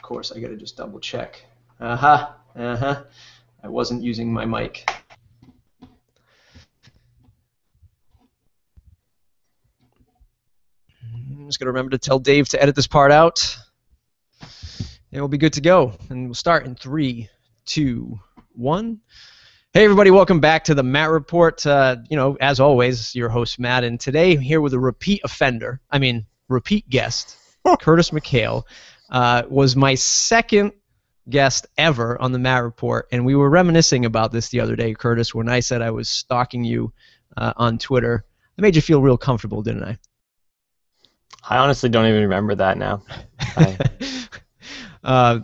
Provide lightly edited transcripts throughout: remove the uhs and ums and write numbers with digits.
course, I got to just double check. I wasn't using my mic. I'm just going to remember to tell Dave to edit this part out. And we'll be good to go. And we'll start in 3, 2, 1. Hey, everybody. Welcome back to the Matt Report. As always, your host, Matt. And today, I'm here with a repeat guest, Curtis McHale. Was my second guest ever on the Matt Report. And we were reminiscing about this the other day, Curtis, when I said I was stalking you on Twitter. I made you feel real comfortable, didn't I? I honestly don't even remember that now.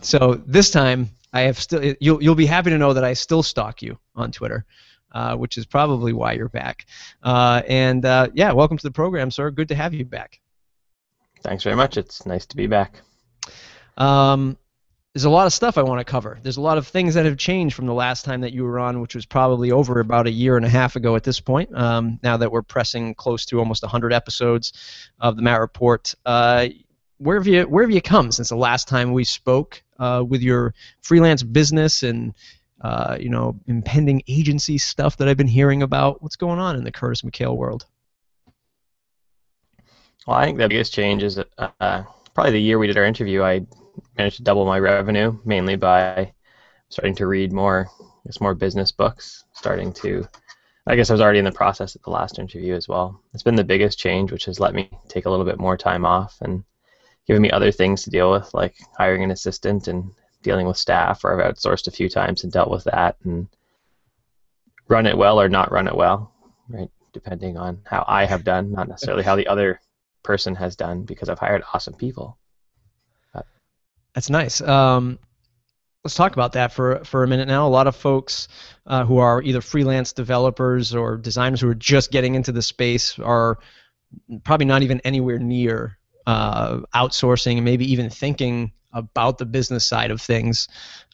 So this time, I have still. You'll be happy to know that I still stalk you on Twitter, which is probably why you're back. Welcome to the program, sir. Good to have you back. Thanks very much. It's nice to be back. There's a lot of stuff I want to cover. There's a lot of things that have changed from the last time that you were on, which was probably over about a year and a half ago at this point, now that we're pressing close to almost 100 episodes of the Matt Report. Where have you come since the last time we spoke with your freelance business and impending agency stuff that I've been hearing about? What's going on in the Curtis McHale world? Well, I think the biggest change is probably the year we did our interview. I managed to double my revenue, mainly by starting to read more business books. I guess I was already in the process at the last interview as well. It's been the biggest change, which has let me take a little bit more time off and given me other things to deal with, like hiring an assistant and dealing with staff, or I've outsourced a few times and dealt with that and run it well or not run it well, right? Depending on how I have done, not necessarily how the other person has done, because I've hired awesome people. That's nice. Let's talk about that for a minute now. A lot of folks who are either freelance developers or designers who are just getting into the space are probably not even anywhere near outsourcing and maybe even thinking about the business side of things.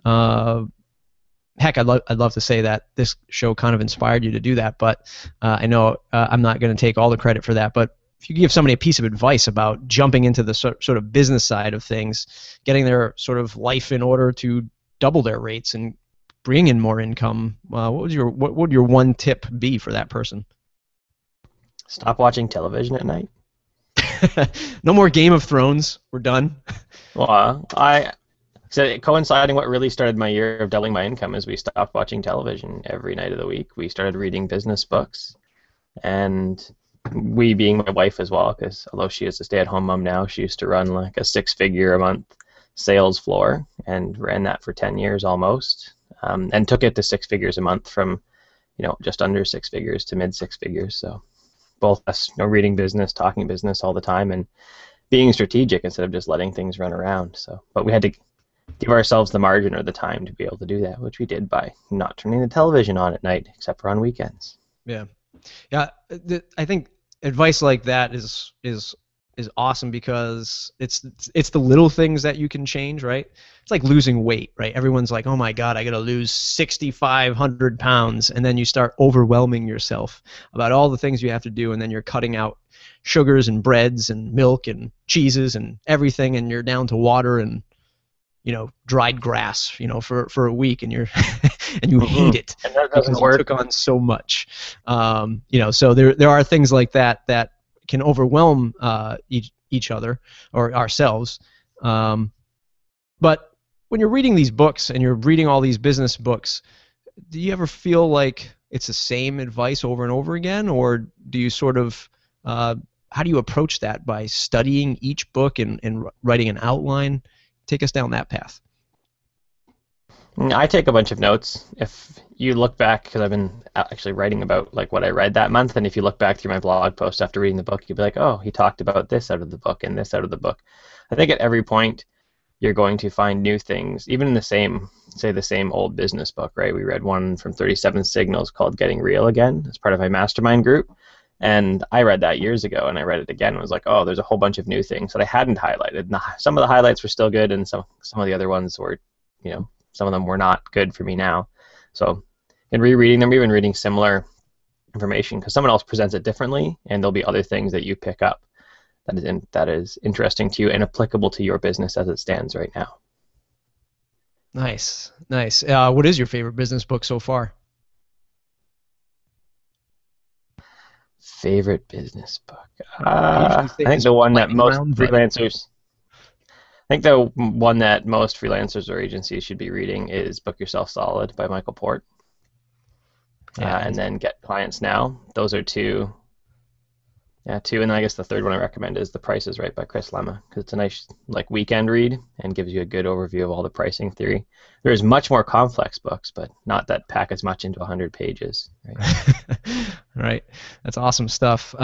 Heck, I'd love to say that this show kind of inspired you to do that, but I know I'm not going to take all the credit for that. But if you give somebody a piece of advice about jumping into the sort of business side of things, getting their sort of life in order to double their rates and bring in more income, what would your one tip be for that person? Stop watching television at night. No more Game of Thrones. We're done. Well, coinciding what really started my year of doubling my income is we stopped watching television every night of the week. We started reading business books, and we being my wife as well, because although she is a stay-at-home mom now, she used to run like a 6-figure-a-month sales floor and ran that for 10 years almost, and took it to 6 figures a month from just under 6 figures to mid 6 figures. So both us reading business, talking business all the time, and being strategic instead of just letting things run around. But we had to give ourselves the margin or the time to be able to do that, which we did by not turning the television on at night except for on weekends. Yeah. I think advice like that is awesome, because it's the little things that you can change, right? It's like losing weight, right? Everyone's like, oh my God, I got to lose 6,500 pounds, and then you start overwhelming yourself about all the things you have to do, and then you're cutting out sugars and breads and milk and cheeses and everything, and you're down to water and dried grass, for a week, and you're and you hate it and that doesn't work. You took on so much, So there are things like that can overwhelm each other or ourselves. But when you're reading these books and you're reading all these business books, do you ever feel like it's the same advice over and over again, or do you sort of how do you approach that by studying each book and writing an outline? Take us down that path. I take a bunch of notes. If you look back, because I've been actually writing about like what I read that month, and if you look back through my blog post after reading the book, you'll be like, oh, he talked about this out of the book and this out of the book. I think at every point you're going to find new things, even in the same old business book, right? We read one from 37 Signals called Getting Real Again as part of my mastermind group. And I read that years ago, and I read it again and was like, oh, there's a whole bunch of new things that I hadn't highlighted. Some of the highlights were still good, and some of the other ones were, some of them were not good for me now. So in rereading them, even reading similar information, because someone else presents it differently, and there'll be other things that you pick up that is interesting to you and applicable to your business as it stands right now. Nice, nice. What is your favorite business book so far? Favorite business book? I usually I say think this the one that lightning most round, but freelancers. I think the one that most freelancers or agencies should be reading is "Book Yourself Solid" by Michael Port, yeah, and then "Get Clients Now." Those are two. Yeah, two, and I guess the third one I recommend is "The Price is Right" by Chris Lemma, because it's a nice like weekend read and gives you a good overview of all the pricing theory. There's much more complex books, but not that pack as much into 100 pages. Right? right. That's awesome stuff.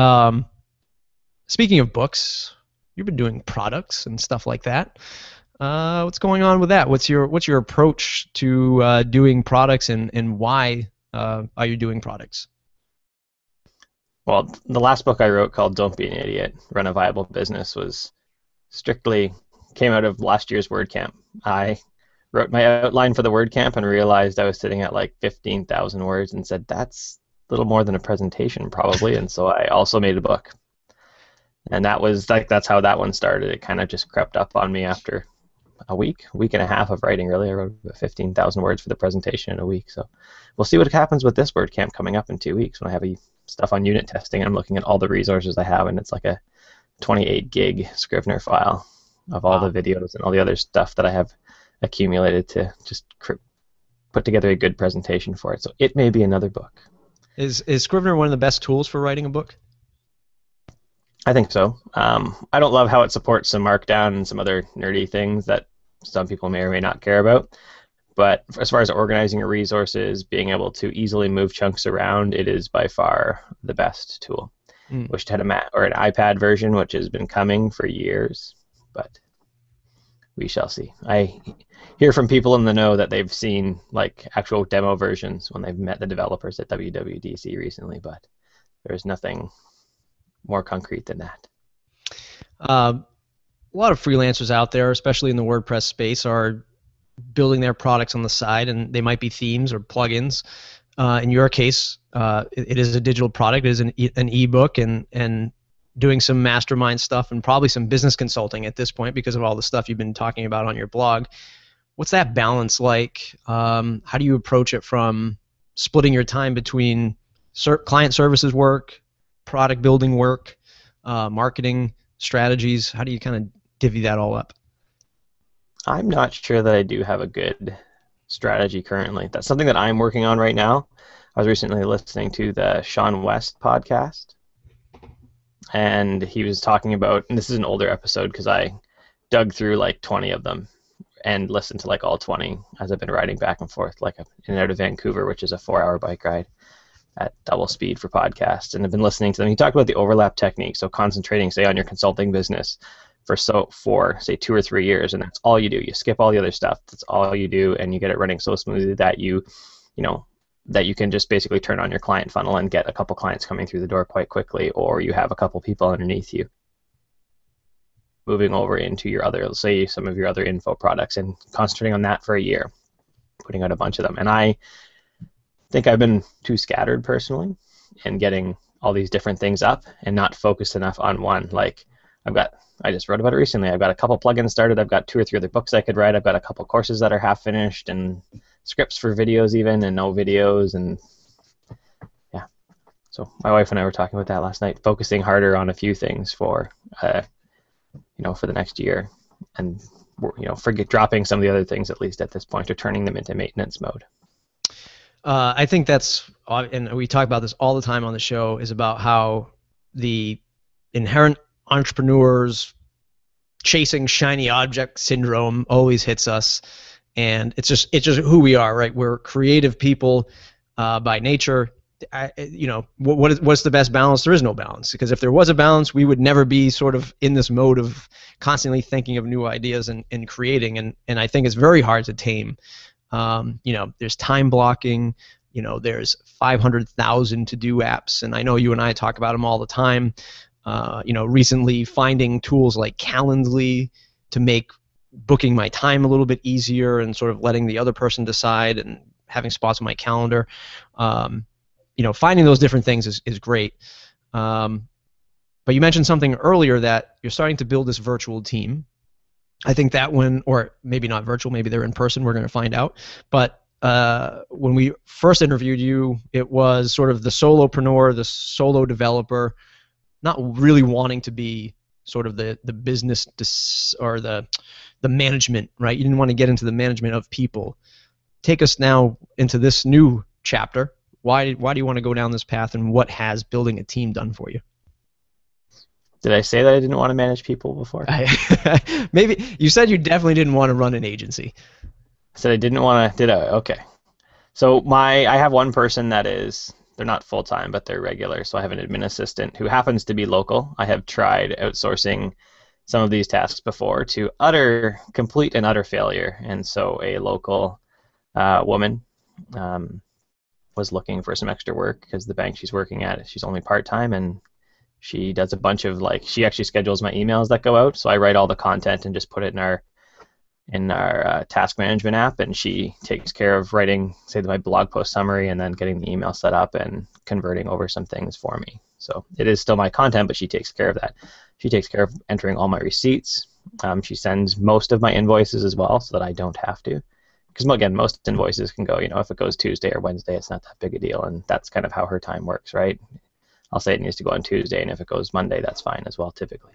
Speaking of books, you've been doing products and stuff like that. What's going on with that? What's your approach to doing products, and why are you doing products? Well, the last book I wrote called "Don't Be an Idiot: Run a Viable Business" was strictly came out of last year's WordCamp. I wrote my outline for the WordCamp and realized I was sitting at like 15,000 words and said, that's a little more than a presentation probably. And so I also made a book. And that was like, that's how that one started. It kind of just crept up on me after a week and a half of writing, really. I wrote 15,000 words for the presentation in a week. So we'll see what happens with this WordCamp coming up in 2 weeks when I have stuff on unit testing. I'm looking at all the resources I have, and it's like a 28 gig Scrivener file of all Wow. the videos and all the other stuff that I have accumulated to just put together a good presentation for it. So it may be another book. Is Scrivener one of the best tools for writing a book? I think so. I don't love how it supports some Markdown and some other nerdy things that some people may or may not care about. But as far as organizing your resources, being able to easily move chunks around, it is by far the best tool. Mm. Wish it had a Mac or an iPad version, which has been coming for years, but we shall see. I hear from people in the know that they've seen like actual demo versions when they've met the developers at WWDC recently, but there's nothing more concrete than that. A lot of freelancers out there, especially in the WordPress space, are building their products on the side, and they might be themes or plugins. In your case, it is a digital product. It is an ebook, and doing some mastermind stuff and probably some business consulting at this point because of all the stuff you've been talking about on your blog. What's that balance like? How do you approach it, from splitting your time between client services work, product building work, marketing strategies? How do you kind of divvy that all up? I'm not sure that I do have a good strategy currently. That's something that I'm working on right now. I was recently listening to the Sean West podcast, and he was talking about, and this is an older episode because I dug through like 20 of them and listened to like all 20 as I've been riding back and forth, like in and out of Vancouver, which is a 4-hour bike ride at double speed for podcasts. And I've been listening to them. He talked about the overlap technique, so concentrating, say, on your consulting business for say 2 or 3 years, and that's all you do. You skip all the other stuff. That's all you do, and you get it running so smoothly that you can just basically turn on your client funnel and get a couple clients coming through the door quite quickly, or you have a couple people underneath you moving over into your other, say, some of your other info products, and concentrating on that for a year, putting out a bunch of them. And I think I've been too scattered personally in getting all these different things up and not focused enough on one. Like I just wrote about it recently. I've got a couple plugins started. I've got 2 or 3 other books I could write. I've got a couple courses that are half finished, and scripts for videos even, and no videos. And yeah, so my wife and I were talking about that last night, focusing harder on a few things for the next year, and forget dropping some of the other things, at least at this point, or turning them into maintenance mode. I think that's, and we talk about this all the time on the show, is about how the inherent entrepreneurs chasing shiny object syndrome always hits us, and it's just who we are, right? We're creative people by nature. What's the best balance? There is no balance, because if there was a balance, we would never be sort of in this mode of constantly thinking of new ideas and creating, and I think it's very hard to tame. There's time blocking, there's 500,000 to-do apps, and I know you and I talk about them all the time. Recently finding tools like Calendly to make booking my time a little bit easier, and sort of letting the other person decide, and having spots on my calendar. Finding those different things is great. But you mentioned something earlier, that you're starting to build this virtual team. I think that or maybe not virtual, maybe they're in person, we're going to find out. But when we first interviewed you, it was sort of the solopreneur, the solo developer, not really wanting to be sort of the business or the management, right? You didn't want to get into the management of people. Take us now into this new chapter. Why do you want to go down this path, and what has building a team done for you? Did I say that I didn't want to manage people before? Maybe you said you definitely didn't want to run an agency. I said I didn't want to. Did I? Okay. So I have one person that is, they're not full-time, but they're regular. So I have an admin assistant who happens to be local. I have tried outsourcing some of these tasks before to complete and utter failure. And so a local woman was looking for some extra work because the bank she's working at, she's only part-time, and she does a bunch of she actually schedules my emails that go out. So I write all the content and just put it in our task management app, and she takes care of writing, say, my blog post summary and then getting the email set up and converting over some things for me. So it is still my content, but she takes care of that. She takes care of entering all my receipts. She sends most of my invoices as well, so that I don't have to. Because, again, most invoices can go, if it goes Tuesday or Wednesday, it's not that big a deal, and that's kind of how her time works, right? I'll say it needs to go on Tuesday, and if it goes Monday, that's fine as well, typically.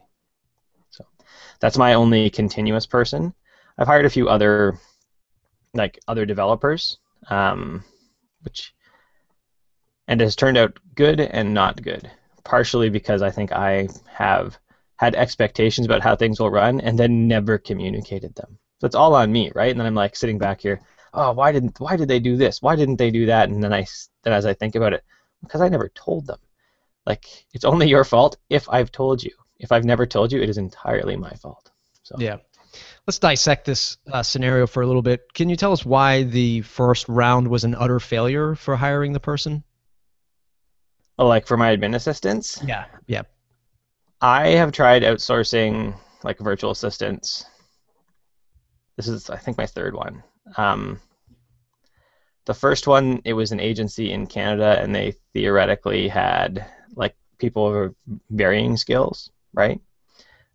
So that's my only continuous person. I've hired a few other developers, and it has turned out good and not good. Partially because I think I have had expectations about how things will run and then never communicated them. So it's all on me, right? And then I'm sitting back here, oh, why did they do this? Why didn't they do that? And then as I think about it, because I never told them. It's only your fault if I've told you. If I've never told you, it is entirely my fault. So yeah. Let's dissect this scenario for a little bit. Can you tell us why the first round was an utter failure for hiring the person? Oh, for my admin assistants? Yeah. I have tried outsourcing virtual assistants. This is, I think, my third one. The first one, it was an agency in Canada, and they theoretically had people of varying skills, right?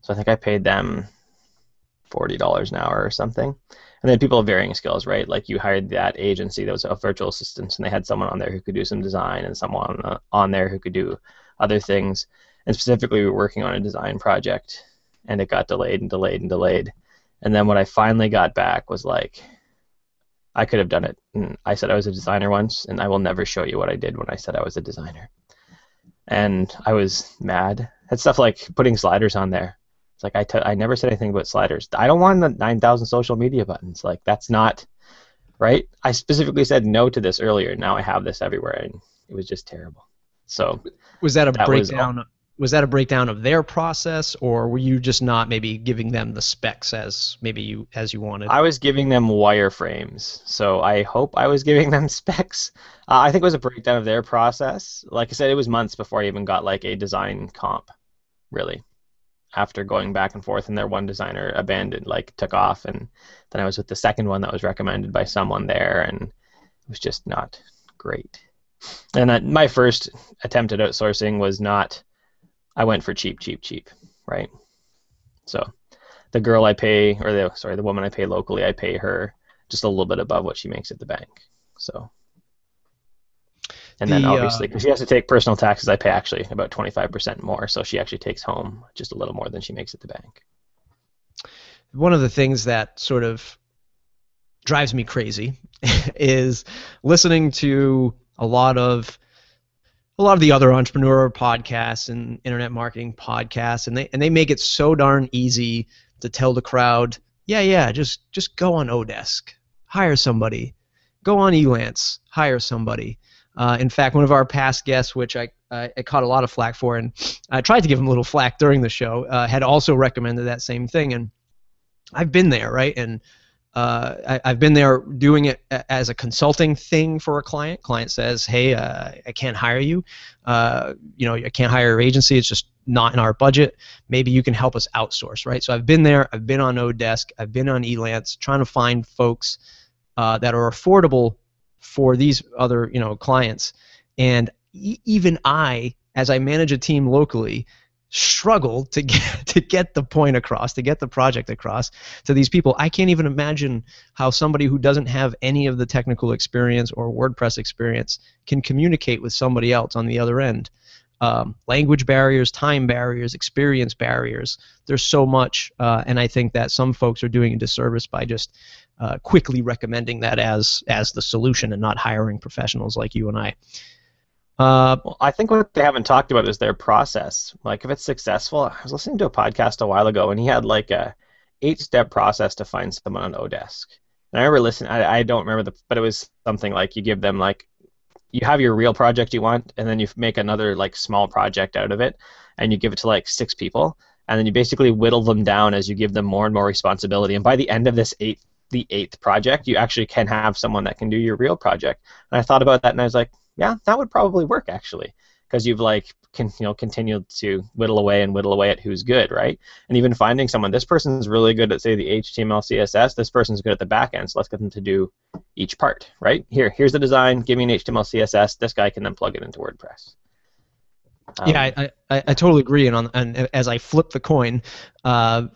So I think I paid them $40 an hour or something. And then people of varying skills, right? You hired that agency that was a virtual assistant, and they had someone on there who could do some design and someone on there who could do other things. And specifically, we were working on a design project, and it got delayed and delayed and delayed. And then what I finally got back was I could have done it. And I said I was a designer once, and I will never show you what I did when I said I was a designer. And I was mad. Had stuff like putting sliders on there. It's I never said anything about sliders. I don't want the 9,000 social media buttons. That's not right. I specifically said no to this earlier. Now I have this everywhere, and it was just terrible. So was that a breakdown? Was that a breakdown of their process, or were you just not maybe giving them the specs as you wanted? I was giving them wireframes, so I hope I was giving them specs. I think it was a breakdown of their process. Like I said, it was months before I even got a design comp, really. After going back and forth, and their one designer abandoned, took off, and then I was with the second one that was recommended by someone there, and it was just not great. And my first attempt at outsourcing was not, I went for cheap, right? So the girl I pay, or the woman I pay locally, I pay her just a little bit above what she makes at the bank. So, and then obviously, because she has to take personal taxes, I pay actually about 25% more. So she actually takes home just a little more than she makes at the bank. One of the things that sort of drives me crazy is listening to a lot of the other entrepreneur podcasts and internet marketing podcasts, and they make it so darn easy to tell the crowd, just go on Odesk, hire somebody, go on Elance, hire somebody. In fact, one of our past guests, which I caught a lot of flack for, and I tried to give him a little flack during the show, had also recommended that same thing, and I've been there, right? And I've been there doing it as a consulting thing for a client. Client says, hey, I can't hire you. I can't hire your agency. It's just not in our budget. Maybe you can help us outsource, right? So I've been there. I've been on Odesk. I've been on Elance, trying to find folks that are affordable for these other, clients. And even I, as I manage a team locally, struggle to get the point across, to get the project across to these people. I can't even imagine how somebody who doesn't have any of the technical experience or WordPress experience can communicate with somebody else on the other end. Language barriers, time barriers, experience barriers. There's so much, and I think that some folks are doing a disservice by just quickly recommending that as the solution and not hiring professionals like you and I. Well, I think what they haven't talked about is their process. Like, if it's successful, I was listening to a podcast a while ago, and he had like a 8-step process to find someone on Odesk. And I remember listening. I don't remember but it was something like you give them like, you have your real project you want, and then you make another like small project out of it, and you give it to like 6 people, and then you basically whittle them down as you give them more and more responsibility. And by the end of the 8th project, you actually can have someone that can do your real project. And I thought about that, and I was like, yeah, that would probably work actually, because you've like continued to whittle away at who's good, right? And even finding someone, this person's really good at, say, the HTML, CSS, this person's good at the back end, so let's get them to do each part, right? Here's the design, give me an HTML, CSS, this guy can then plug it into WordPress. Yeah, I totally agree. And as I flip the coin, the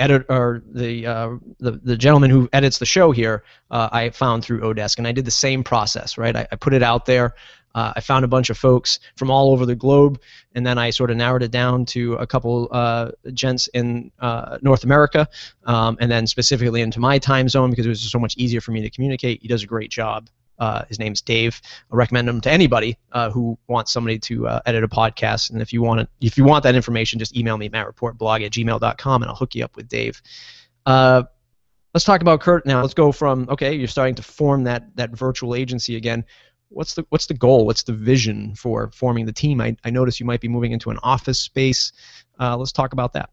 editor, or the gentleman who edits the show here, I found through Odesk, and I did the same process, right? I put it out there. I found a bunch of folks from all over the globe, and then I sort of narrowed it down to a couple gents in North America, and then specifically into my time zone because it was just so much easier for me to communicate. He does a great job. His name's Dave. I recommend him to anybody who wants somebody to edit a podcast. And if you want that information, just email me at mattreportblog@gmail.com, and I'll hook you up with Dave. Let's talk about Kurt now. Let's go from, okay, you're starting to form that virtual agency again. What's the goal? What's the vision for forming the team? I notice you might be moving into an office space. Let's talk about that.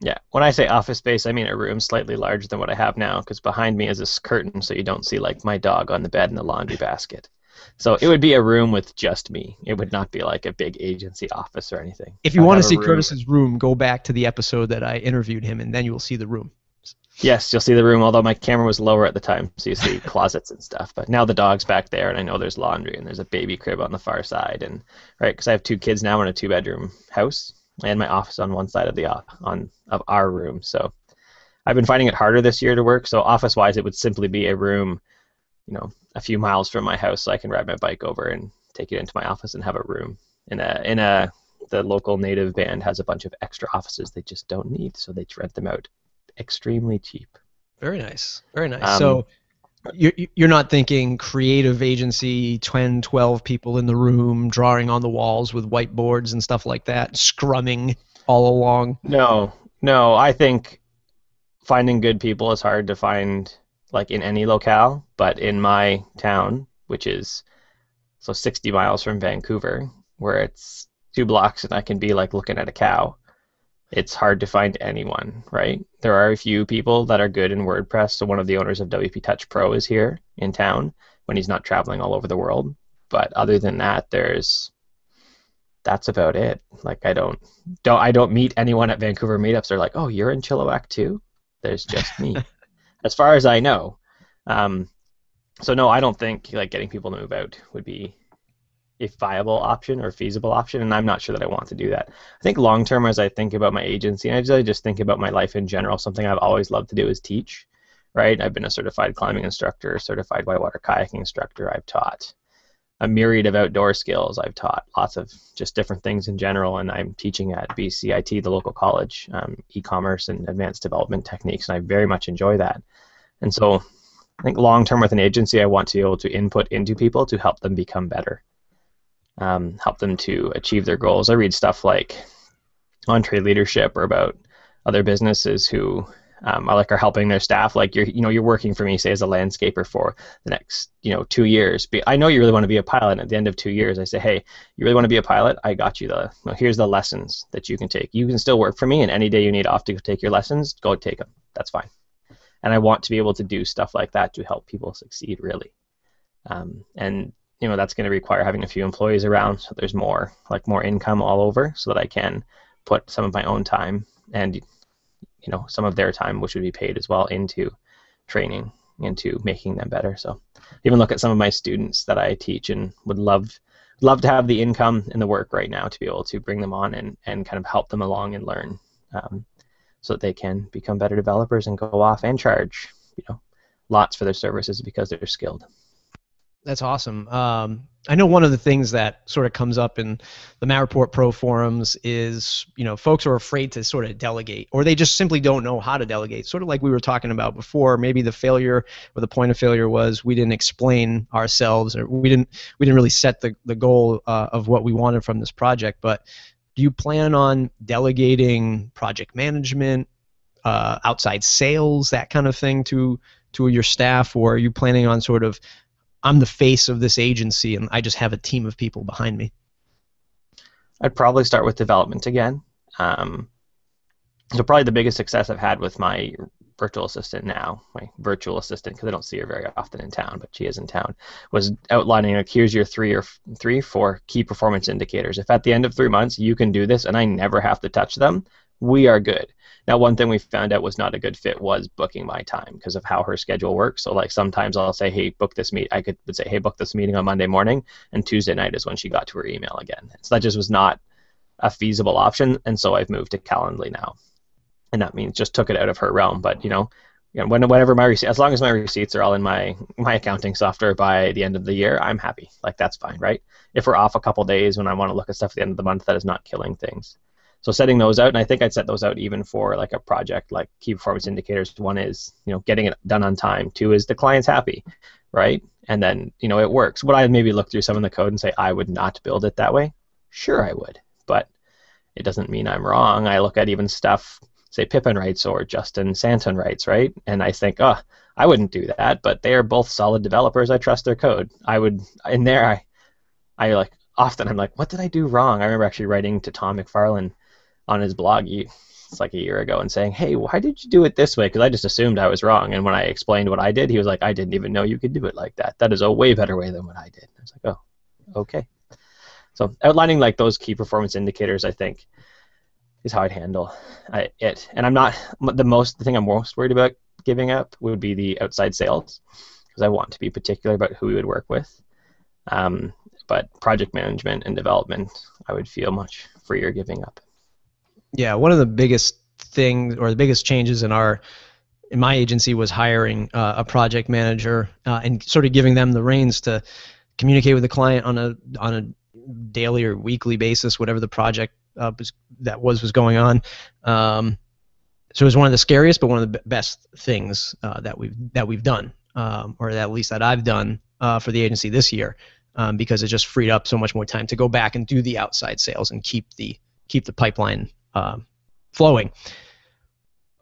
Yeah, when I say office space, I mean a room slightly larger than what I have now, because behind me is this curtain, so you don't see like my dog on the bed in the laundry basket. So it would be a room with just me. It would not be like a big agency office or anything. If you want to see Curtis's room, go back to the episode that I interviewed him, and then you will see the room. Yes, you'll see the room, although my camera was lower at the time, so you see closets and stuff. But now the dog's back there, and I know there's laundry, and there's a baby crib on the far side, and right, because I have 2 kids now in a 2-bedroom house, and my office on one side of our room. So I've been finding it harder this year to work. So office-wise, it would simply be a room, a few miles from my house, so I can ride my bike over and take it into my office and have a room. The local native band has a bunch of extra offices they just don't need, so they rent them out extremely cheap. Very nice. Very nice. So you're not thinking creative agency, 10, 12 people in the room, drawing on the walls with whiteboards and stuff like that, scrumming all along? No. I think finding good people is hard to find like in any locale, but in my town, which is 60 miles from Vancouver, where it's 2 blocks and I can be like looking at a cow, it's hard to find anyone, right? There are a few people that are good in WordPress. So one of the owners of WP Touch Pro is here in town when he's not traveling all over the world. But other than that, that's about it. Like I don't meet anyone at Vancouver meetups. They're like, oh, you're in Chilliwack too? There's just me, as far as I know. So no, I don't think like getting people to move out would be a viable option or feasible option, and I'm not sure that I want to do that. I think long term, as I think about my agency, and I just think about my life in general, something I've always loved to do is teach, right? I've been a certified climbing instructor, certified whitewater kayaking instructor. I've taught a myriad of outdoor skills. I've taught lots of just different things in general, and I'm teaching at BCIT, the local college, e-commerce and advanced development techniques, and I very much enjoy that. And so I think long term with an agency, I want to be able to input into people to help them become better. Help them to achieve their goals. I read stuff like Entree Leadership or about other businesses who are helping their staff. Like you're working for me, say, as a landscaper for the next 2 years. I know you really want to be a pilot. And at the end of 2 years, I say, hey, you really want to be a pilot? I got you. Here's the lessons that you can take. You can still work for me, and any day you need off to take your lessons, go take them. That's fine. And I want to be able to do stuff like that to help people succeed, really. And that's going to require having a few employees around, so there's more income all over, so that I can put some of my own time and some of their time, which would be paid as well, into training, into making them better. So even look at some of my students that I teach, and would love love to have the income and the work right now to be able to bring them on and kind of help them along and learn, so that they can become better developers and go off and charge, lots for their services because they're skilled. That's awesome. I know one of the things that sort of comes up in the Matterport Pro forums is, folks are afraid to sort of delegate, or they just simply don't know how to delegate. Sort of like we were talking about before. Maybe the failure or the point of failure was we didn't explain ourselves, or we didn't really set the goal of what we wanted from this project. But do you plan on delegating project management, outside sales, that kind of thing to your staff, or are you planning on sort of, I'm the face of this agency and I just have a team of people behind me? I'd probably start with development again. So probably the biggest success I've had with my virtual assistant now, my virtual assistant, because I don't see her very often in town, but she is in town, was outlining, like, here's your 4 key performance indicators. If at the end of 3 months you can do this and I never have to touch them, we are good. Now, one thing we found out was not a good fit was booking my time because of how her schedule works. So, like, sometimes I'll say, hey, book this meet. I would say, hey, book this meeting on Monday morning, and Tuesday night is when she got to her email again. So that just was not a feasible option, and so I've moved to Calendly now. And that means just took it out of her realm. But, whenever as long as my receipts are all in my accounting software by the end of the year, I'm happy. Like, that's fine, right? If we're off a couple days when I want to look at stuff at the end of the month, that is not killing things. So setting those out, and I think I'd set those out even for like a project like key performance indicators. 1 is, getting it done on time. 2 is the client's happy, right? And then, it works. Would I maybe look through some of the code and say I would not build it that way? Sure, I would, but it doesn't mean I'm wrong. I look at even stuff, say Pippin writes or Justin Santon writes, right? And I think, I wouldn't do that, but they are both solid developers. I trust their code. I would, in there, I like, often I'm like, what did I do wrong? I remember actually writing to Tom McFarlane on his blog, it's like a year ago, and saying, hey, why did you do it this way? Because I just assumed I was wrong. And when I explained what I did, he was like, I didn't even know you could do it like that. That is a way better way than what I did. I was like, oh, okay. So outlining like those key performance indicators, I think, is how I'd handle it. And the thing I'm most worried about giving up would be the outside sales, because I want to be particular about who we would work with. But project management and development, I would feel much freer giving up. Yeah, one of the biggest things, or the biggest changes in my agency, was hiring a project manager and sort of giving them the reins to communicate with the client on a daily or weekly basis, whatever the project was going on. So it was one of the scariest, but one of the best things that we've done, or at least that I've done for the agency this year, because it just freed up so much more time to go back and do the outside sales and keep the pipeline flowing.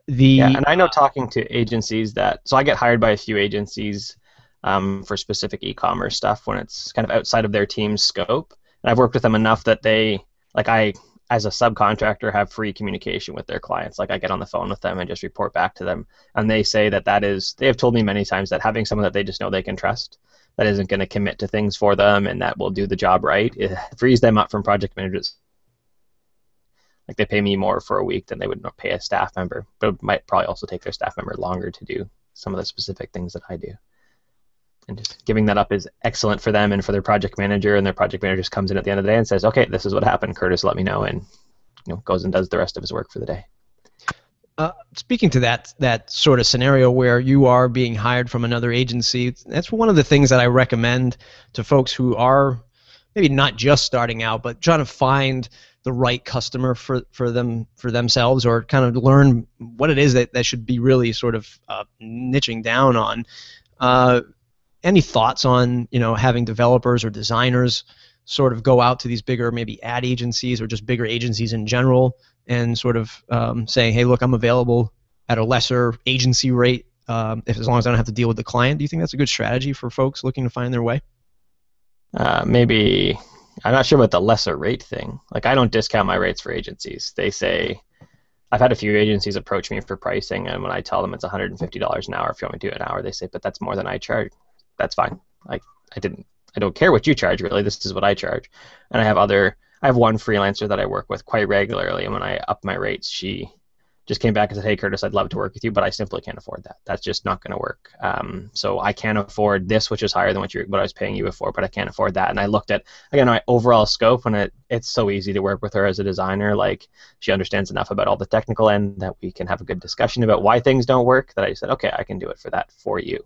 And I know, talking to agencies so I get hired by a few agencies for specific e-commerce stuff when it's kind of outside of their team's scope. And I've worked with them enough that they, like, I, as a subcontractor, have free communication with their clients. Like, I get on the phone with them and just report back to them. And they say they have told me many times that having someone that they just know they can trust, that isn't going to commit to things for them and that will do the job right, it frees them up from project managers. Like, they pay me more for a week than they would pay a staff member, but it might probably also take their staff member longer to do some of the specific things that I do. And just giving that up is excellent for them and for their project manager, and their project manager just comes in at the end of the day and says, okay, this is what happened. Curtis, let me know, and goes and does the rest of his work for the day. Speaking to that sort of scenario where you are being hired from another agency, that's one of the things that I recommend to folks who are maybe not just starting out, but trying to find the right customer for themselves, or kind of learn what it is that should be really sort of niching down on. Any thoughts on having developers or designers sort of go out to these bigger, maybe ad agencies or just bigger agencies in general, and sort of saying, hey, look, I'm available at a lesser agency rate as long as I don't have to deal with the client? Do you think that's a good strategy for folks looking to find their way? Maybe. I'm not sure about the lesser rate thing. Like, I don't discount my rates for agencies. They say, I've had a few agencies approach me for pricing, and when I tell them it's $150 an hour if you want me to do an hour, they say, but that's more than I charge. That's fine. Like, I don't care what you charge, really. This is what I charge. And I have one freelancer that I work with quite regularly, and when I up my rates, she just came back and said, hey, Curtis, I'd love to work with you, but I simply can't afford that. That's just not going to work. So I can't afford this, which is higher than what I was paying you before, but I can't afford that. And I looked at, again, my overall scope, and it's so easy to work with her as a designer. Like, she understands enough about all the technical end that we can have a good discussion about why things don't work, that I said, okay, I can do it for you,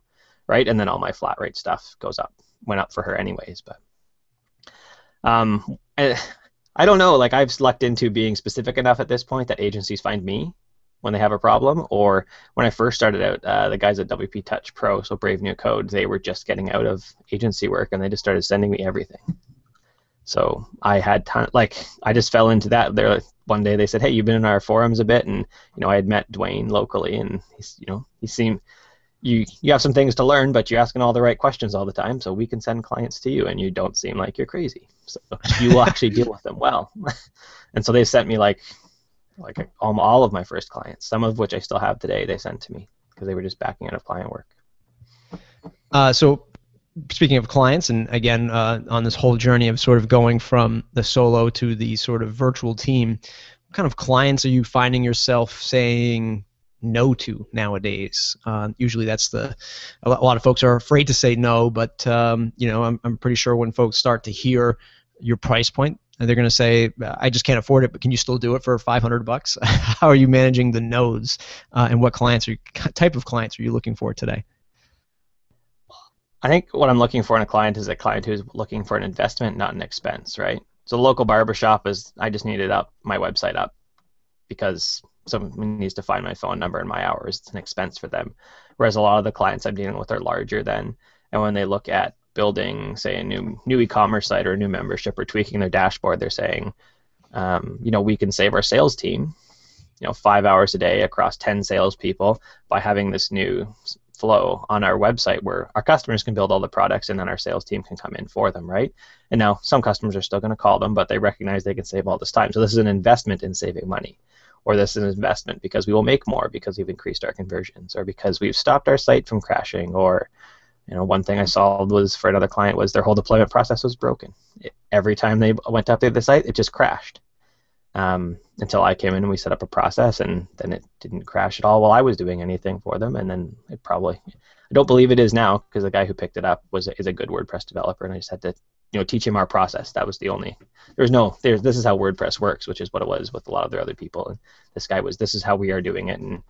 right? And then all my flat rate stuff went up for her anyways. But I don't know, like, I've lucked into being specific enough at this point that agencies find me when they have a problem. Or when I first started out, the guys at WP Touch Pro, so Brave New Code, they were just getting out of agency work, and they just started sending me everything. So I had I just fell into that. One day they said, hey, you've been in our forums a bit, and I had met Dwayne locally, and he seemed, you have some things to learn, but you're asking all the right questions all the time, so we can send clients to you, and you don't seem like you're crazy, so you will actually deal with them well. And so they sent me like all of my first clients, some of which I still have today, they sent to me because they were just backing out of client work. So speaking of clients, and again, on this whole journey of sort of going from the solo to the sort of virtual team, what kind of clients are you finding yourself saying no to nowadays? Usually that's a lot of folks are afraid to say no, but I'm pretty sure when folks start to hear your price point, they're going to say, I just can't afford it, but can you still do it for $500? How are you managing the no's, and what type of clients are you looking for today? I think what I'm looking for in a client is a client who's looking for an investment, not an expense, right? So the local barbershop I just needed my website up because someone needs to find my phone number and my hours. It's an expense for them. Whereas a lot of the clients I'm dealing with are larger than, and when they look at building, say, a new e-commerce site or a new membership or tweaking their dashboard, they're saying, we can save our sales team, 5 hours a day across 10 salespeople by having this new flow on our website where our customers can build all the products and then our sales team can come in for them, right? And now some customers are still going to call them, but they recognize they can save all this time. So this is an investment in saving money, or this is an investment because we will make more because we've increased our conversions, or because we've stopped our site from crashing, or one thing I saw was for another client was their whole deployment process was broken. Every time they went to update the site, it just crashed. Until I came in and we set up a process, and then it didn't crash at all while I was doing anything for them. And then I don't believe it is now, because the guy who picked it up is a good WordPress developer, and I just had to teach him our process. That was the only, this is how WordPress works, which is what it was with a lot of their other people. And this guy this is how we are doing it, and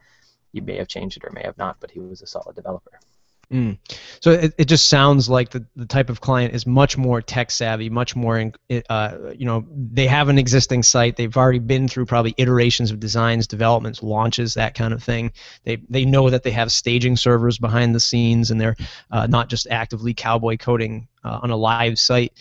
you may have changed it or may have not, but he was a solid developer. So it just sounds like the type of client is much more tech savvy, much more, they have an existing site. They've already been through probably iterations of designs, developments, launches, that kind of thing. They know that they have staging servers behind the scenes, and they're not just actively cowboy coding on a live site.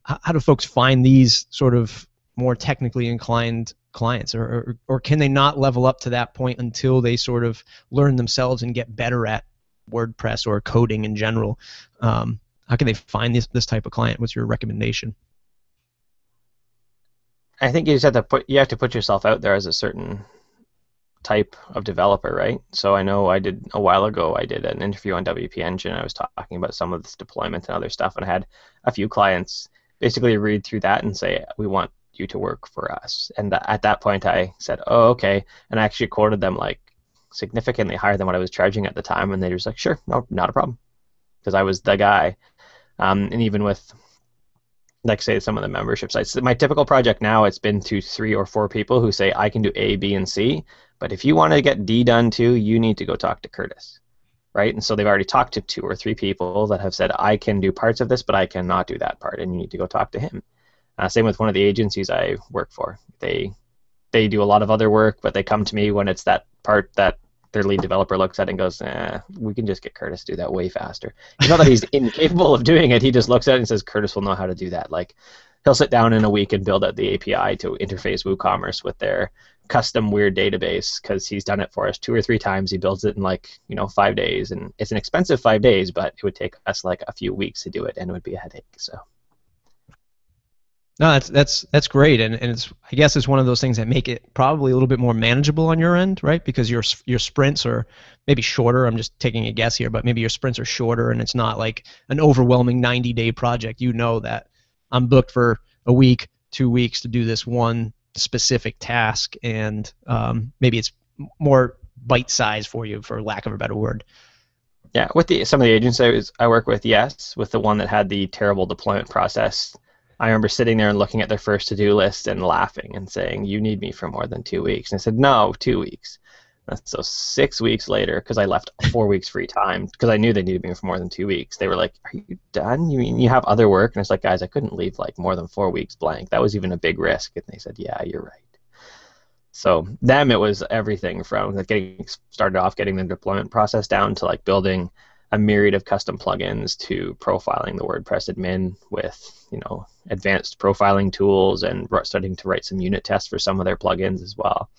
How do folks find these sort of more technically inclined clients, or can they not level up to that point until they sort of learn themselves and get better at WordPress or coding in general? How can they find this type of client? What's your recommendation? I think you just have to put yourself out there as a certain type of developer, right? So I know a while ago I did an interview on WP Engine. I was talking about some of this deployment and other stuff, and I had a few clients basically read through that and say, we want you to work for us. And at that point I said, oh, okay. And I actually quoted them like significantly higher than what I was charging at the time, and they were just like, sure, no, not a problem, because I was the guy. And even with, like, say, some of the membership sites, my typical project now, it's been to 3 or 4 people who say, I can do A, B, and C, but if you want to get D done too, you need to go talk to Curtis, right? And so they've already talked to 2 or 3 people that have said, I can do parts of this, but I cannot do that part, and you need to go talk to him. Same with one of the agencies I work for. They do a lot of other work, but they come to me when it's that part that their lead developer looks at it and goes, we can just get Curtis to do that way faster. It's not that he's incapable of doing it. He just looks at it and says, Curtis will know how to do that. Like, he'll sit down in a week and build out the API to interface WooCommerce with their custom weird database, because he's done it for us 2 or 3 times. He builds it in 5 days, and it's an expensive 5 days, but it would take us like a few weeks to do it, and it would be a headache. So. No, that's great, and I guess it's one of those things that make it probably a little bit more manageable on your end, right? Because your sprints are maybe shorter. I'm just taking a guess here, but maybe your sprints are shorter, and it's not like an overwhelming 90-day project. You know that I'm booked for a week, 2 weeks to do this one specific task, and maybe it's more bite size for you, for lack of a better word. Yeah, with some of the agents I work with, yes. With the one that had the terrible deployment process, I remember sitting there and looking at their first to-do list and laughing and saying, "You need me for more than 2 weeks." And I said, "No, 2 weeks." So 6 weeks later, because I left 4 weeks free time, because I knew they needed me for more than 2 weeks, they were like, "Are you done? You mean you have other work?" And it's like, "Guys, I couldn't leave like more than 4 weeks blank. That was even a big risk." And they said, "Yeah, you're right." So them, it was everything from like getting started off, getting the deployment process down to like building a myriad of custom plugins to profiling the WordPress admin with, advanced profiling tools, and starting to write some unit tests for some of their plugins as well,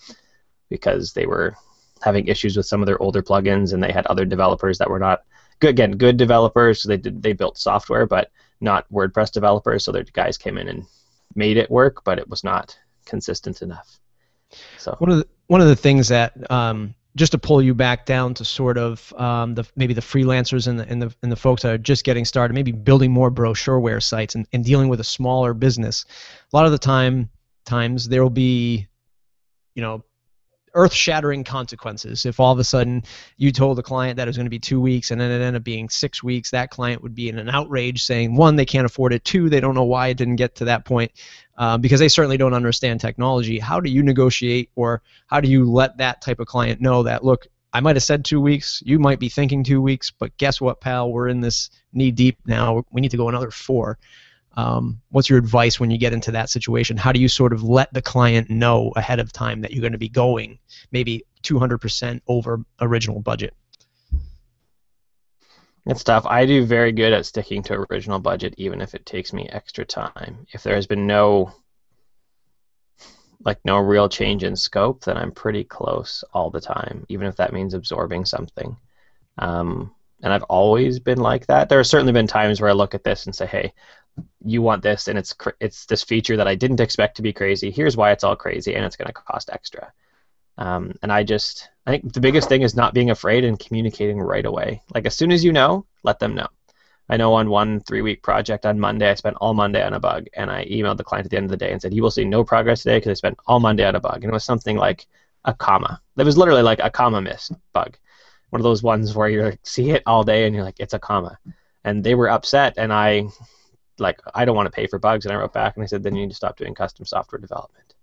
because they were having issues with some of their older plugins, and they had other developers that were not good. Again, good developers. So they built software, but not WordPress developers. So their guys came in and made it work, but it was not consistent enough. So one of the things that just to pull you back down to sort of maybe the freelancers and the folks that are just getting started, maybe building more brochureware sites and dealing with a smaller business, a lot of the times there will be, earth-shattering consequences. If all of a sudden you told the client that it was going to be 2 weeks and then it ended up being 6 weeks, that client would be in an outrage, saying, one, they can't afford it, two, they don't know why it didn't get to that point, because they certainly don't understand technology. How do you negotiate, or how do you let that type of client know that, look, I might have said 2 weeks, you might be thinking 2 weeks, but guess what, pal, we're in this knee deep now, we need to go another 4. What's your advice when you get into that situation? How do you sort of let the client know ahead of time that you're going to be going maybe 200% over original budget? It's tough. I do very good at sticking to original budget, even if it takes me extra time. If there has been no real change in scope, then I'm pretty close all the time, even if that means absorbing something. And I've always been like that. There have certainly been times where I look at this and say, hey, you want this, and it's this feature that I didn't expect to be crazy. Here's why it's all crazy, and it's going to cost extra. And I think the biggest thing is not being afraid and communicating right away. Like, as soon as you know, let them know. I know on one 3-week project on Monday, I spent all Monday on a bug, and I emailed the client at the end of the day and said, you will see no progress today because I spent all Monday on a bug. And it was something like a comma. It was literally like a comma miss bug. One of those ones where you see it all day and you're like, it's a comma. And they were upset, and I don't want to pay for bugs. And I wrote back and I said, then you need to stop doing custom software development.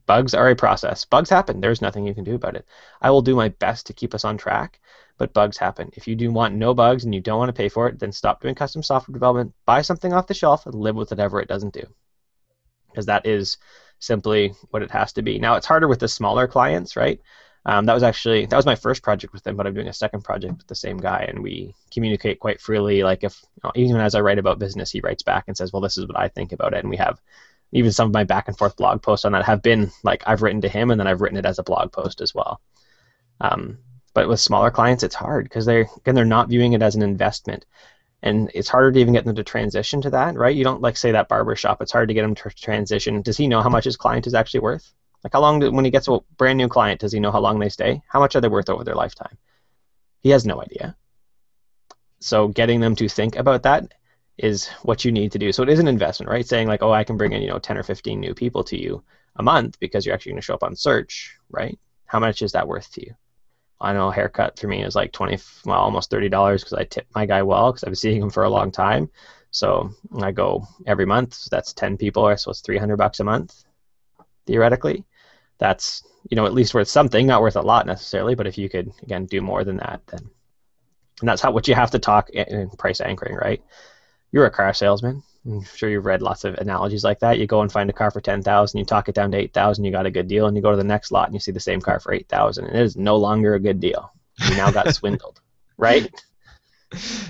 Bugs are a process. Bugs happen. There's nothing you can do about it. I will do my best to keep us on track, but bugs happen. If you do want no bugs and you don't want to pay for it, then stop doing custom software development, buy something off the shelf, and live with whatever it doesn't do. Because that is simply what it has to be. Now, it's harder with the smaller clients, right? That was my first project with them, but I'm doing a second project with the same guy, and we communicate quite freely. Like, if even as I write about business, he writes back and says, well, this is what I think about it. And we have even some of my back and forth blog posts on that have been like, I've written to him and then I've written it as a blog post as well. But with smaller clients, it's hard because they're not viewing it as an investment. And it's harder to even get them to transition to that, right? You don't say that barber shop. It's hard to get them to transition. Does he know how much his client is actually worth? Like, how long, when he gets a brand new client, does he know how long they stay? How much are they worth over their lifetime? He has no idea. So getting them to think about that is what you need to do. So it is an investment, right? Saying like, oh, I can bring in 10 or 15 new people to you a month because you're actually going to show up on search, right? How much is that worth to you? I know a haircut for me is like almost $30 because I tip my guy well because I've been seeing him for a long time. So I go every month. So that's 10 people, so it's $300 a month, theoretically. That's at least worth something, not worth a lot necessarily, but if you could again do more than that, then, and that's what you have to talk in price anchoring, right? You're a car salesman. I'm sure you've read lots of analogies like that. You go and find a car for $10,000, you talk it down to $8,000, you got a good deal, and you go to the next lot and you see the same car for $8,000, and it is no longer a good deal. You now got swindled, right?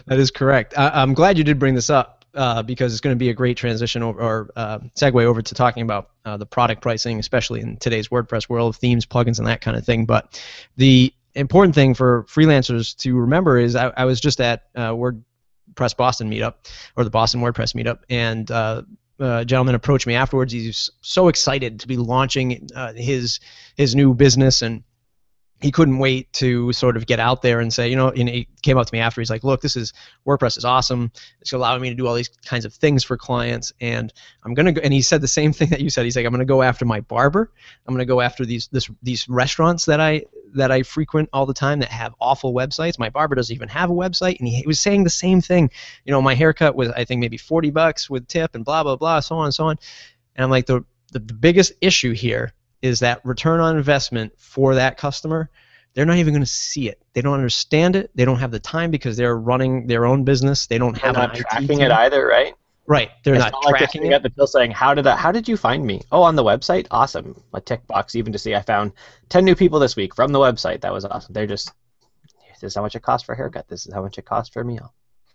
That is correct. I'm glad you did bring this up because it's going to be a great transition or segue over to talking about the product pricing, especially in today's WordPress world, themes, plugins, and that kind of thing. But the important thing for freelancers to remember is I was just at WordPress Boston meetup, or the Boston WordPress meetup, and a gentleman approached me afterwards. He's so excited to be launching his new business, and he couldn't wait to sort of get out there and say, and he came up to me after. He's like, look, WordPress is awesome. It's allowing me to do all these kinds of things for clients. And I'm going to go, and he said the same thing that you said. He's like, I'm going to go after my barber. I'm going to go after these restaurants that I frequent all the time that have awful websites. My barber doesn't even have a website. And he was saying the same thing. My haircut was, I think, maybe $40 with tip and blah, blah, blah, so on and so on. And I'm like, the biggest issue here is that return on investment for that customer. They're not even going to see it. They don't understand it. They don't have the time because they're running their own business. They don't have an IT tracking it either, right? Right. They're not tracking it. Got the bill saying, how did you find me? Oh, on the website? Awesome. A tick box even to see I found 10 new people this week from the website. That was awesome. They're just, this is how much it costs for a haircut. This is how much it costs for a meal.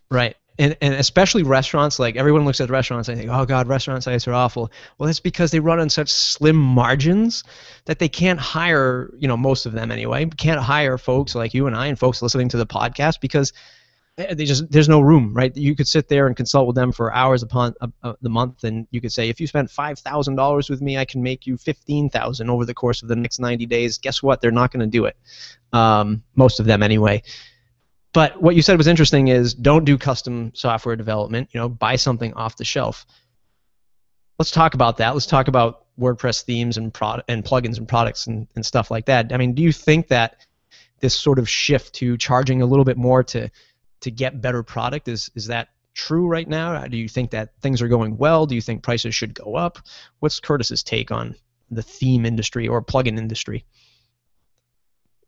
Right. And especially restaurants, like everyone looks at restaurants and think, oh God, restaurant sites are awful. Well, that's because they run on such slim margins that they can't hire, most of them anyway, can't hire folks like you and I and folks listening to the podcast because there's no room, right? You could sit there and consult with them for hours upon the month, and you could say, if you spend $5,000 with me, I can make you $15,000 over the course of the next 90 days. Guess what? They're not going to do it. Most of them anyway. But what you said was interesting is don't do custom software development, buy something off the shelf. Let's talk about that. Let's talk about WordPress themes and plugins and products and stuff like that. I mean, do you think that this sort of shift to charging a little bit more to get better product, is that true right now? Do you think that things are going well? Do you think prices should go up? What's Curtis's take on the theme industry or plugin industry?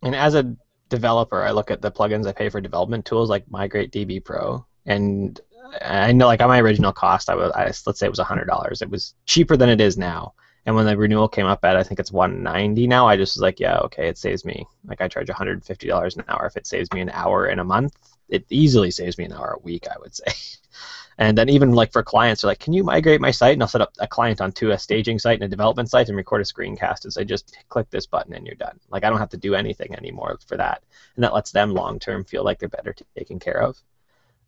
And as a developer, I look at the plugins I pay for development tools like MigrateDB Pro, and I know, like, on my original cost, let's say it was $100. It was cheaper than it is now. And when the renewal came up at, I think it's $190 now, I just was like, yeah, okay, it saves me. Like, I charge $150 an hour. If it saves me an hour in a month, it easily saves me an hour a week, I would say. And then even like for clients, they're like, can you migrate my site? And I'll set up a client onto a staging site and a development site and record a screencast and say, just click this button and you're done. Like, I don't have to do anything anymore for that. And that lets them long-term feel like they're better taken care of.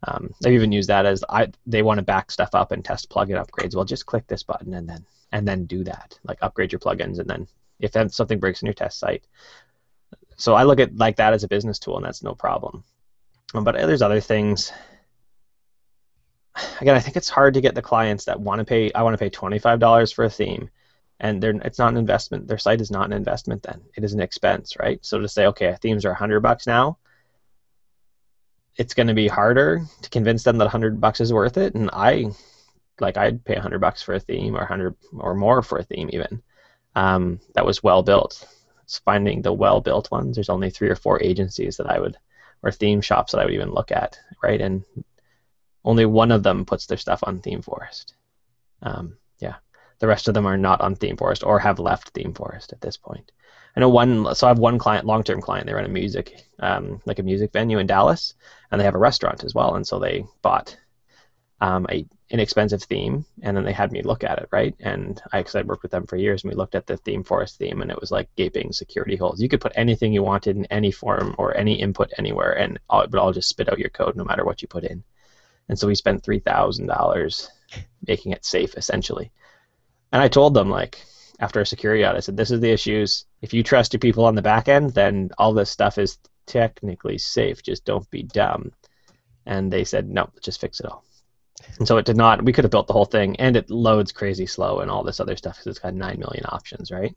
I've even used that as they want to back stuff up and test plugin upgrades. Well, just click this button and then do that. Like, upgrade your plugins, and then if something breaks in your test site. So I look at like that as a business tool, and that's no problem. But there's other things. Again, I think it's hard to get the clients that want to pay. I want to pay $25 for a theme, and it's not an investment. Their site is not an investment. Then it is an expense, right? So to say, okay, themes are $100 now, it's going to be harder to convince them that $100 is worth it. And I'd pay $100 for a theme, or 100 or more for a theme even. That was well built. It's finding the well built ones. There's only 3 or 4 agencies or theme shops that I would even look at, right? And only one of them puts their stuff on ThemeForest. The rest of them are not on ThemeForest or have left ThemeForest at this point. I have one client, long-term client. They run a music venue in Dallas, and they have a restaurant as well. And so they bought a inexpensive theme, and then they had me look at it, right? And because I'd worked with them for years, and we looked at the ThemeForest theme, and it was like gaping security holes. You could put anything you wanted in any form or any input anywhere, and it would all just spit out your code no matter what you put in. And so we spent $3,000 making it safe, essentially. And I told them, like, after a security audit, I said, this is the issues. If you trust your people on the back end, then all this stuff is technically safe. Just don't be dumb. And they said, no, just fix it all. And so it did not. We could have built the whole thing, and it loads crazy slow and all this other stuff because it's got 9 million options, right?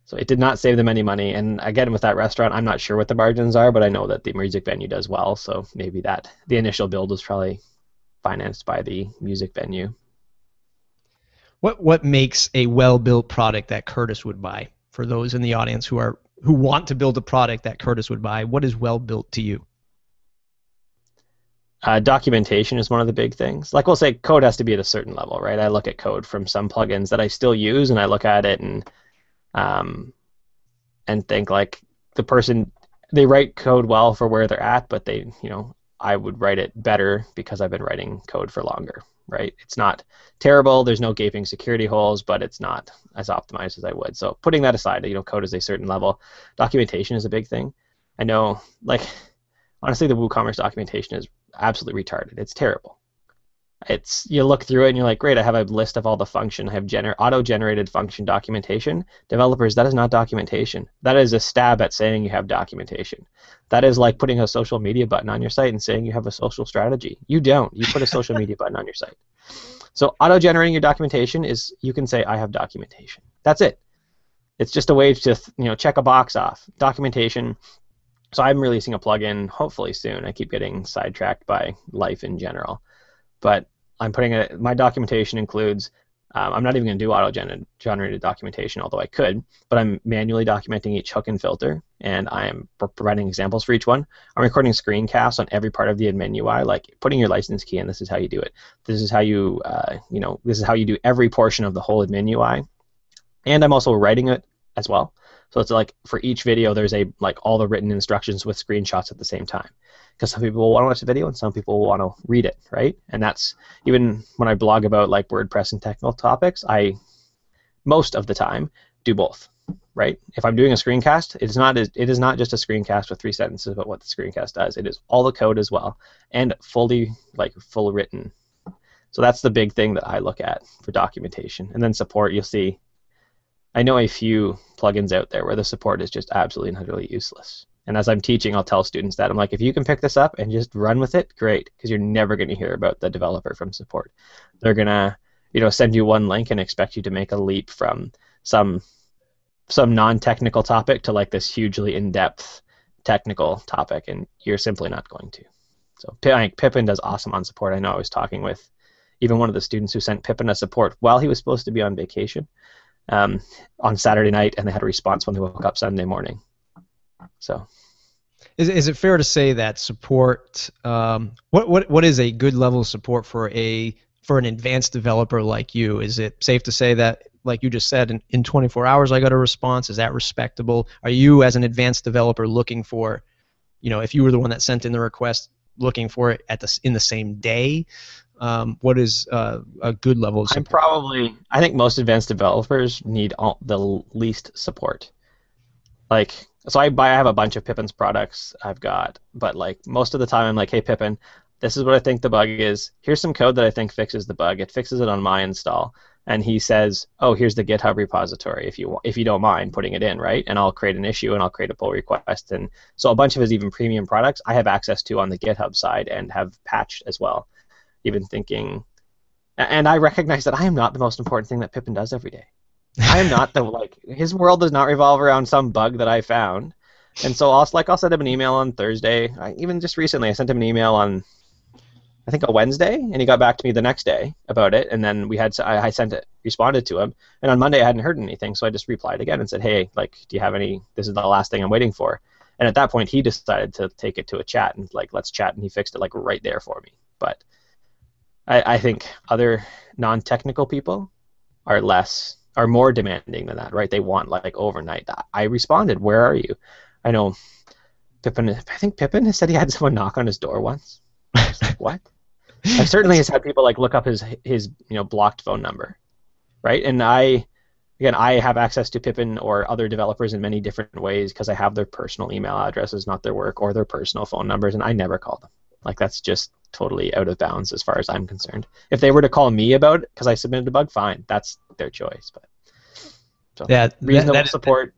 So it did not save them any money. And again, with that restaurant, I'm not sure what the margins are, but I know that the music venue does well. So maybe the initial build was probably financed by the music venue. What makes a well-built product that Curtis would buy? For those in the audience who want to build a product that Curtis would buy, what is well-built to you? Documentation is one of the big things. Like, we'll say code has to be at a certain level, right? I look at code from some plugins that I still use, and I look at it and think, like, the person, they write code well for where they're at, but I would write it better because I've been writing code for longer, right? It's not terrible. There's no gaping security holes, but it's not as optimized as I would. So putting that aside, code is a certain level. Documentation is a big thing. I know, like, honestly, the WooCommerce documentation is absolutely retarded. It's terrible. It's you look through it and you're like, great, I have a list of all the function. I have auto-generated function documentation. Developers, that is not documentation. That is a stab at saying you have documentation. That is like putting a social media button on your site and saying you have a social strategy. You don't. You put a social media button on your site. So auto-generating your documentation is you can say I have documentation. That's it. It's just a way to check a box off. Documentation. So I'm releasing a plugin hopefully soon. I keep getting sidetracked by life in general, but I'm putting my documentation includes. I'm not even going to do auto-generated documentation, although I could, but I'm manually documenting each hook and filter, and I am providing examples for each one. I'm recording screencasts on every part of the admin UI, like putting your license key in. This is how you do it. This is how you, this is how you do every portion of the whole admin UI, and I'm also writing it as well. So it's like for each video, there's all the written instructions with screenshots at the same time. Because some people will want to watch the video and some people will want to read it, right? And that's even when I blog about like WordPress and technical topics, I most of the time do both, right? If I'm doing a screencast, it is not just a screencast with 3 sentences about what the screencast does. It is all the code as well and full written. So that's the big thing that I look at for documentation. And then support, you'll see. I know a few plugins out there where the support is just absolutely and utterly useless. And as I'm teaching, I'll tell students that. I'm like, if you can pick this up and just run with it, great, because you're never going to hear about the developer from support. They're going to send you one link and expect you to make a leap from some non-technical topic to like this hugely in-depth technical topic, and you're simply not going to. So I think Pippin does awesome on support. I know I was talking with even one of the students who sent Pippin a support while he was supposed to be on vacation on Saturday night, and they had a response when they woke up Sunday morning. So, is it fair to say that support? What is a good level of support for an advanced developer like you? Is it safe to say that, like you just said, in 24 hours I got a response? Is that respectable? Are you, as an advanced developer, looking for, if you were the one that sent in the request, looking for it in the same day? What is a good level of support? I think most advanced developers need the least support. So I have a bunch of Pippin's products I've got, but like most of the time I'm like, hey Pippin, this is what I think the bug is. Here's some code that I think fixes the bug. It fixes it on my install. And he says, oh, here's the GitHub repository if you don't mind putting it in, right? And I'll create an issue and I'll create a pull request. And so a bunch of his even premium products I have access to on the GitHub side and have patched as well. Even thinking, and I recognize that I am not the most important thing that Pippin does every day. I am not his world does not revolve around some bug that I found. And so I'll send him an email on Thursday. Even just recently, I sent him an email on, I think, a Wednesday, and he got back to me the next day about it. And then I responded to him. And on Monday, I hadn't heard anything, so I just replied again and said, hey, do you have any, this is the last thing I'm waiting for. And at that point, he decided to take it to a chat and let's chat, and he fixed it right there for me. But I think other non-technical people are more demanding than that, right? They want overnight. I responded, where are you? I know Pippin, I think Pippin has said he had someone knock on his door once. I was like, what? I certainly has had people look up his blocked phone number, right? And I have access to Pippin or other developers in many different ways because I have their personal email addresses, not their work, or their personal phone numbers, and I never call them. That's just totally out of bounds as far as I'm concerned. If they were to call me about it because I submitted a bug, fine, that's their choice. But so yeah, reasonable support.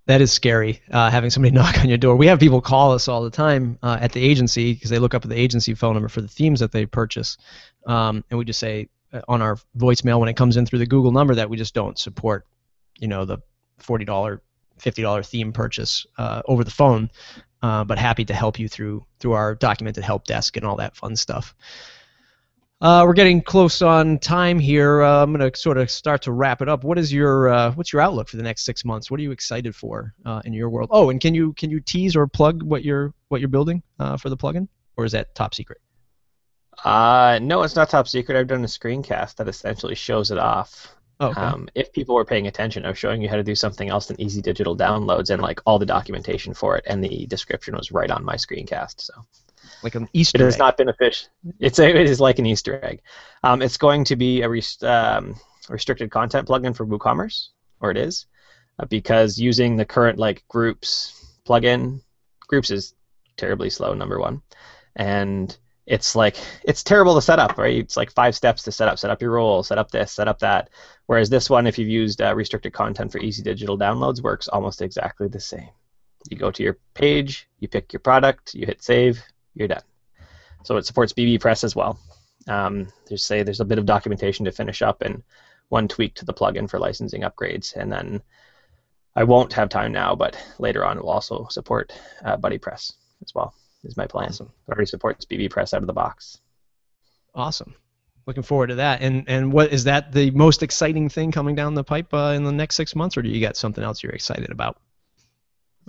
That is scary, having somebody knock on your door. We have people call us all the time at the agency because they look up at the agency phone number for the themes that they purchase, and we just say on our voicemail when it comes in through the Google number that we just don't support, the $40, $50 theme purchase over the phone. But happy to help you through our documented help desk and all that fun stuff. We're getting close on time here. I'm going to sort of start to wrap it up. What's your outlook for the next 6 months? What are you excited for in your world? Oh, and can you tease or plug what you're building for the plugin, or is that top secret? No, it's not top secret. I've done a screencast that essentially shows it off. Oh, okay. If people were paying attention, I was showing you how to do something else than easy digital downloads and all the documentation for it, and the description was right on my screencast. So, like an Easter egg. It has not been official. It is like an Easter egg. It's going to be a restricted content plugin for WooCommerce, or it is, because using the current Groups plugin, Groups is terribly slow, number one, and it's terrible to set up, right? It's like 5 steps to set up your role, set up this, set up that. Whereas this one, if you've used restricted content for easy digital downloads, works almost exactly the same. You go to your page, you pick your product, you hit save, you're done. So it supports bbPress as well. There's a bit of documentation to finish up and one tweak to the plugin for licensing upgrades, and then I won't have time now, but later on it will also support BuddyPress as well, is my plan. Awesome. It already supports bbPress out of the box. Awesome. Looking forward to that. And what is that the most exciting thing coming down the pipe in the next 6 months, or do you got something else you're excited about?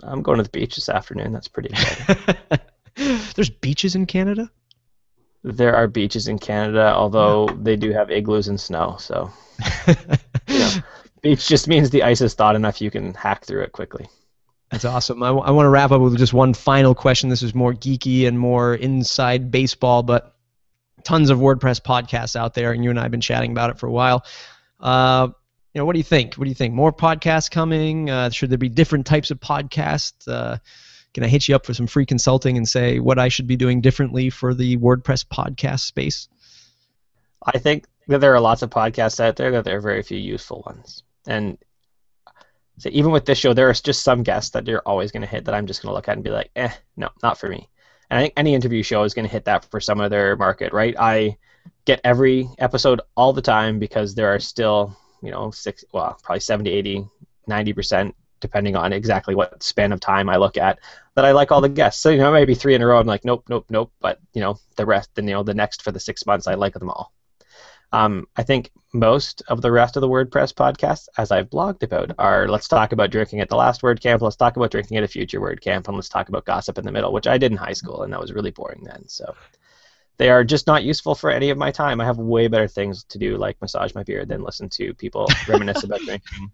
I'm going to the beach this afternoon. That's pretty exciting. There's beaches in Canada? There are beaches in Canada, although they do have igloos and snow. So, beach just means the ice is thawed enough you can hack through it quickly. That's awesome. I want to wrap up with just one final question. This is more geeky and more inside baseball, but tons of WordPress podcasts out there, and you and I have been chatting about it for a while. What do you think? What do you think? More podcasts coming? Should there be different types of podcasts? Can I hit you up for some free consulting and say what I should be doing differently for the WordPress podcast space? I think that there are lots of podcasts out there, that there are very few useful ones. And so even with this show, there are just some guests that you're always going to hit that I'm just going to look at and be like, no, not for me. And I think any interview show is going to hit that for some of their market, right? I get every episode all the time because there are still, probably 70, 80, 90%, depending on exactly what span of time I look at, that I like all the guests. So, maybe 3 in a row, I'm like, nope. But, the rest, the next for the 6 months, I like them all. I think most of the rest of the WordPress podcasts, as I've blogged about, are let's talk about drinking at the last WordCamp, let's talk about drinking at a future WordCamp, and let's talk about gossip in the middle, which I did in high school, and that was really boring then. So they are just not useful for any of my time. I have way better things to do, like massage my beard, than listen to people reminisce about drinking,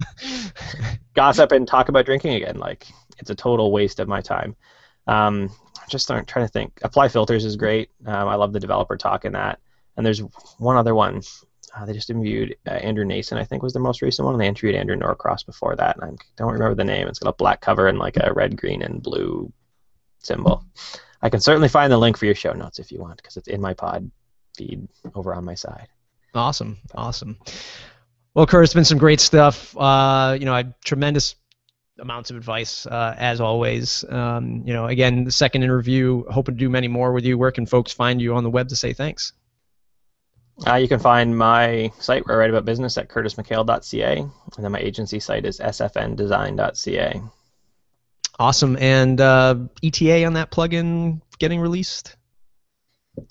gossip, and talk about drinking again. Like, it's a total waste of my time. Just trying to think. Apply Filters is great. I love the developer talk in that. And there's one other one. They just interviewed Andrew Nason, I think was the most recent one. And they interviewed Andrew Norcross before that, and I don't remember the name. It's got a black cover and like a red, green, and blue symbol. I can certainly find the link for your show notes if you want, because it's in my pod feed over on my side. Awesome. Well, Kurt, it's been some great stuff. I had tremendous amounts of advice, as always. Again, the second interview, hoping to do many more with you. Where can folks find you on the web to say thanks? You can find my site where I write about business at curtismchale.ca, and then my agency site is sfndesign.ca. Awesome. And ETA on that plugin getting released?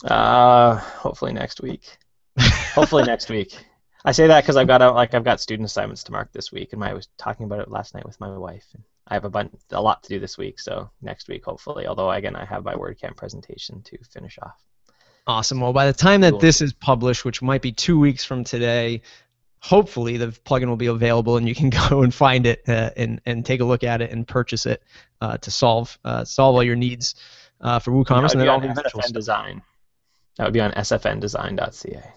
Hopefully next week. I say that because I've got student assignments to mark this week, and I was talking about it last night with my wife. And I have a lot to do this week, so next week hopefully. Although again, I have my WordCamp presentation to finish off. Awesome. Well, by the time that this is published, which might be 2 weeks from today, hopefully the plugin will be available and you can go and find it and take a look at it and purchase it to solve all your needs for WooCommerce. And then all the eventual design. That would be on sfndesign.ca.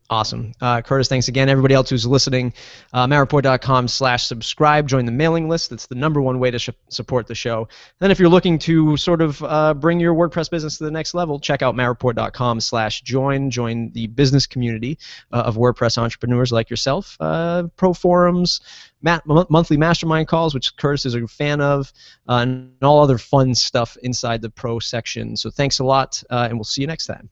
Awesome. Curtis, thanks again. Everybody else who's listening, mattreport.com/subscribe. Join the mailing list. That's the #1 way to support the show. Then if you're looking to sort of bring your WordPress business to the next level, check out mattreport.com/join. Join the business community of WordPress entrepreneurs like yourself. Pro forums, monthly mastermind calls, which Curtis is a fan of, and all other fun stuff inside the pro section. So thanks a lot, and we'll see you next time.